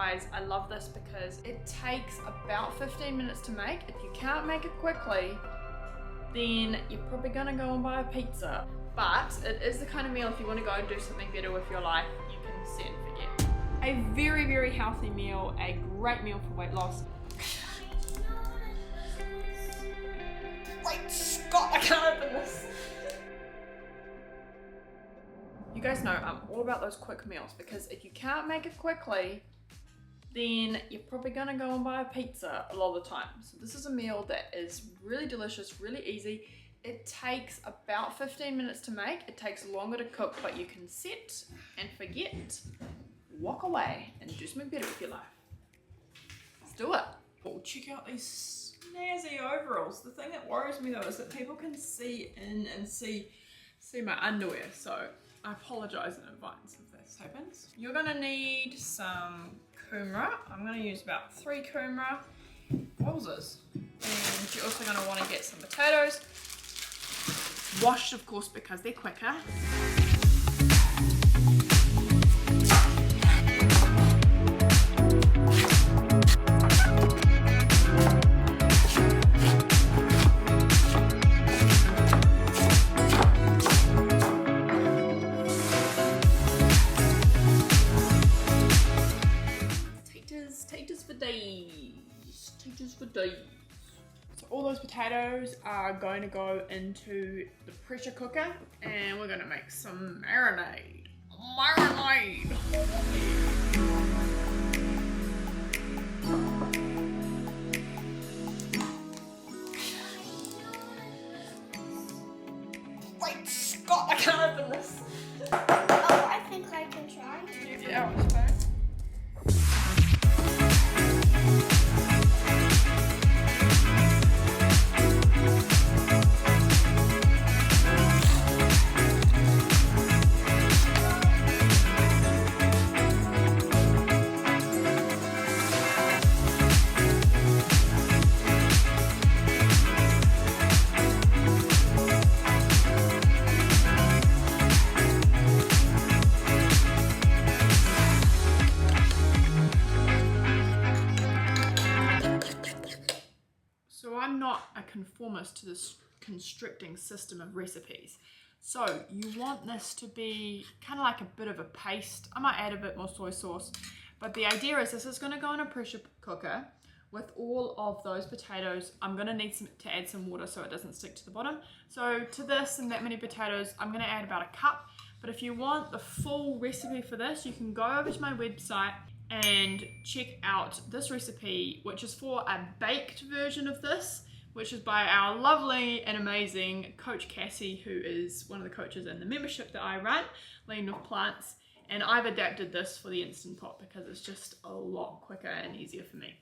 guys, I love this because it takes about 15 minutes to make. If you can't make it quickly, then you're probably gonna go and buy a pizza. But it is the kind of meal, if you want to go and do something better with your life, you can set and forget. A very, very healthy meal, a great meal for weight loss. Wait, Scott, I can't open this. You guys know I'm all about those quick meals because if you can't make it quickly, then you're probably gonna go and buy a pizza a lot of the time. So this is a meal that is really delicious, really easy. It takes about 15 minutes to make. It takes longer to cook, but you can set and forget, walk away and do something better with your life. Let's do it. Oh, check out these snazzy overalls. The thing that worries me though is that people can see in and see my underwear. So I apologize in advance if this happens. You're gonna need some kumara. I'm gonna use about 3 kumara. Wowzers. And you're also gonna wanna get some potatoes. Washed, of course, because they're quicker. Taters for days. So all those potatoes are going to go into the pressure cooker and we're going to make some marinade. Wait, Scott, I can't open this. Oh, I think I can try. Yeah, I suppose. I'm not a conformist to this constricting system of recipes. So you want this to be kind of like a bit of a paste. I might add a bit more soy sauce, but the idea is this is going to go in a pressure cooker with all of those potatoes. I'm going to need to add some water so it doesn't stick to the bottom. So to this and that many potatoes, I'm going to add about a cup. But if you want the full recipe for this, you can go over to my website and check out this recipe, which is for a baked version of this, which is by our lovely and amazing coach Cassi, who is one of the coaches in the membership that I run, Lean with Plants. And I've adapted this for the Instant Pot because it's just a lot quicker and easier for me.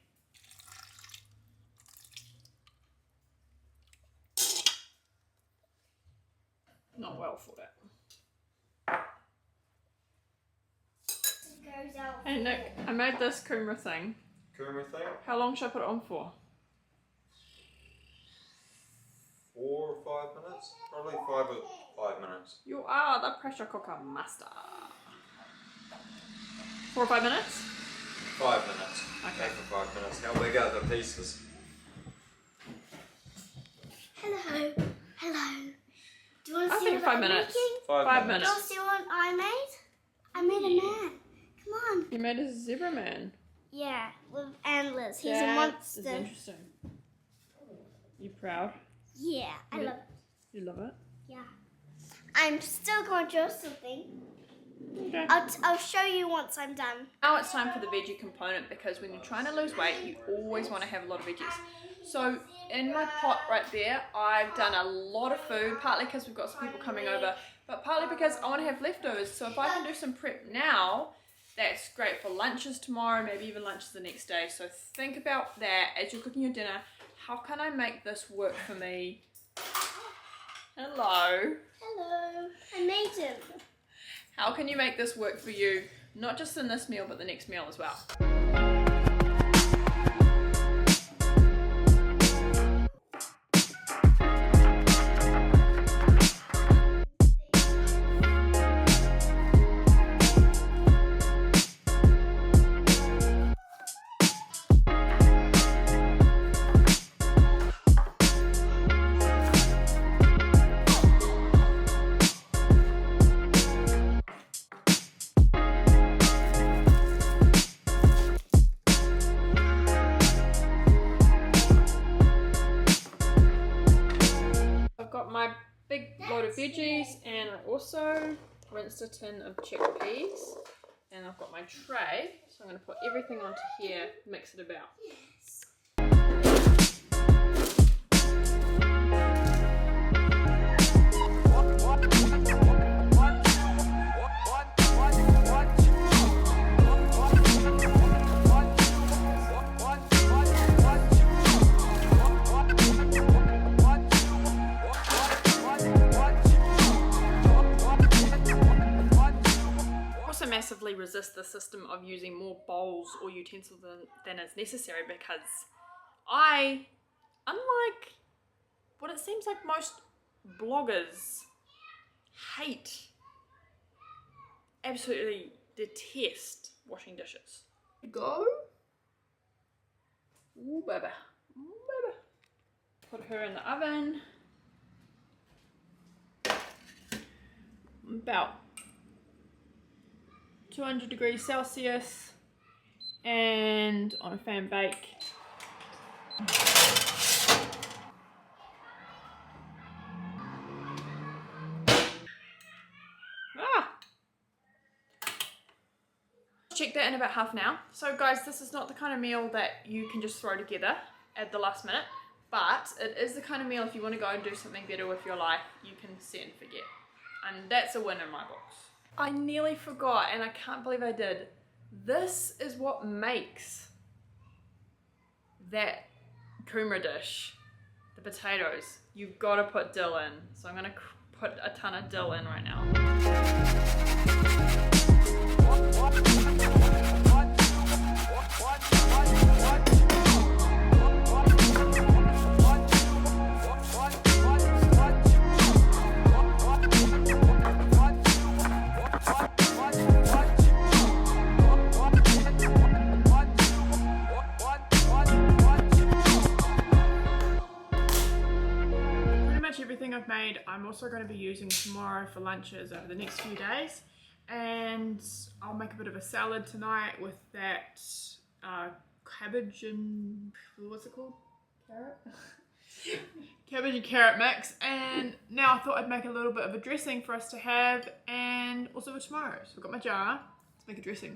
Not well for that. Hey Nick, I made this kumara thing. Kumara thing? How long should I put it on for? 4 or 5 minutes? Probably 5 minutes. You are the pressure cooker master. 4 or 5 minutes? 5 minutes. Okay. For 5 minutes. How big are the pieces? Hello. Hello. Do you want to I see think what 5 I'm minutes. making? 5 Do you minutes. want to see what I made? I made a man. Come on. You made a zebra man. Yeah, with antlers. He's a That monster. is interesting. You proud? Yeah, I love it. You love it? Yeah. I'm still going to draw something. Okay. I'll show you once I'm done. Now it's time for the veggie component, because when you're trying to lose weight, you always want to have a lot of veggies. So in my pot right there, I've done a lot of food, partly because we've got some people coming over, but partly because I want to have leftovers. So if I can do some prep now, that's great for lunches tomorrow, maybe even lunches the next day. So think about that as you're cooking your dinner. How can I make this work for me? Hello. Hello. I made him. How can you make this work for you? Not just in this meal, but the next meal as well. veggies, and I also rinsed a tin of chickpeas. And I've got my tray, so I'm going to put everything onto here, mix it about. Massively resist the system of using more bowls or utensils than is necessary, because I, unlike what it seems like most bloggers hate, absolutely detest washing dishes. Go. Ooh, baby. Ooh, baby. Put her in the oven. About 200 degrees Celsius and on a fan bake. Check that in about half an hour. So guys, this is not the kind of meal that you can just throw together at the last minute, but it is the kind of meal if you want to go and do something better with your life, you can set and forget. And that's a win in my books. I nearly forgot, and I can't believe I did. This is what makes that kumara dish, the potatoes. You've got to put dill in. So I'm going to put a ton of dill in right now. I've made, I'm also going to be using tomorrow for lunches over the next few days, and I'll make a bit of a salad tonight with that cabbage and what's it called? Carrot? Cabbage and carrot mix. And now I thought I'd make a little bit of a dressing for us to have, and also for tomorrow. So I've got my jar. Let's make a dressing.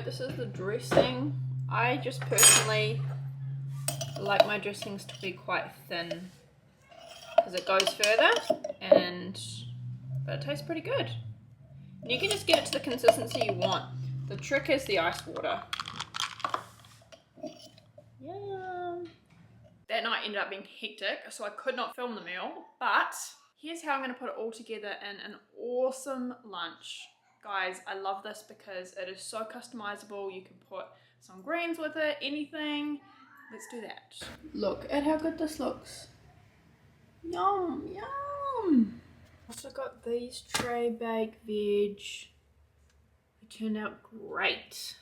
This is the dressing. I just personally like my dressings to be quite thin because it goes further, but it tastes pretty good. And you can just get it to the consistency you want. The trick is the ice water. Yum. That night ended up being hectic, so I could not film the meal, but here's how I'm going to put it all together in an awesome lunch. Guys, I love this because it is so customizable. You can put some greens with it, anything. Let's do that. Look at how good this looks. Yum, yum. Also got these tray baked veg. They turned out great.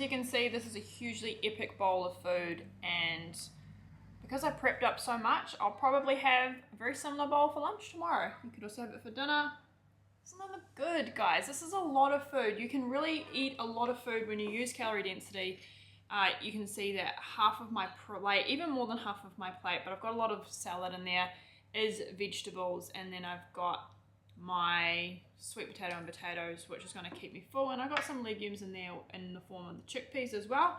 As you can see, this is a hugely epic bowl of food, and because I prepped up so much, I'll probably have a very similar bowl for lunch tomorrow. You could also have it for dinner. Doesn't that look good, guys? This is a lot of food. You can really eat a lot of food when you use calorie density. You can see that half of my plate, even more than half of my plate, but I've got a lot of salad in there, is vegetables, and then I've got my sweet potato and potatoes, which is going to keep me full, and I've got some legumes in there in the form of the chickpeas as well.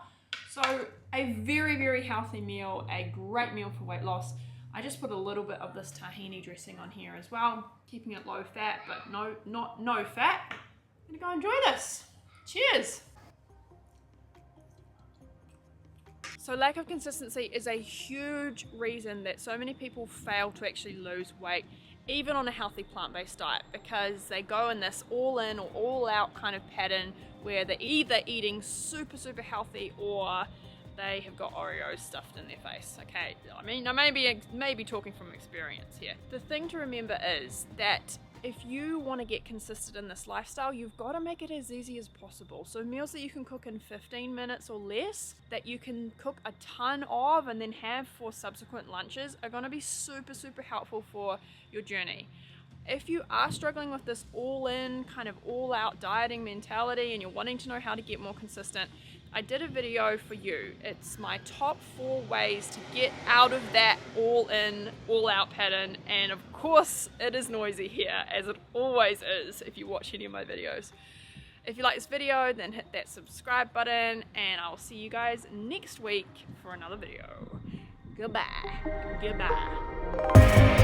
So a very, very healthy meal, a great meal for weight loss. I just put a little bit of this tahini dressing on here as well, keeping it low fat, but no fat. I'm gonna go enjoy this. Cheers. So lack of consistency is a huge reason that so many people fail to actually lose weight, even on a healthy plant-based diet, because they go in this all in or all out kind of pattern where they're either eating super, super healthy or they have got Oreos stuffed in their face. Okay, I mean, I may be talking from experience here. The thing to remember is that if you want to get consistent in this lifestyle, you've got to make it as easy as possible. So meals that you can cook in 15 minutes or less, that you can cook a ton of and then have for subsequent lunches, are going to be super, super helpful for your journey. If you are struggling with this all-in, kind of all-out dieting mentality and you're wanting to know how to get more consistent, I did a video for you. It's my top 4 ways to get out of that all-in, all-out pattern, and of course it is noisy here, as it always is if you watch any of my videos. If you like this video, then hit that subscribe button, and I'll see you guys next week for another video. Goodbye. Goodbye.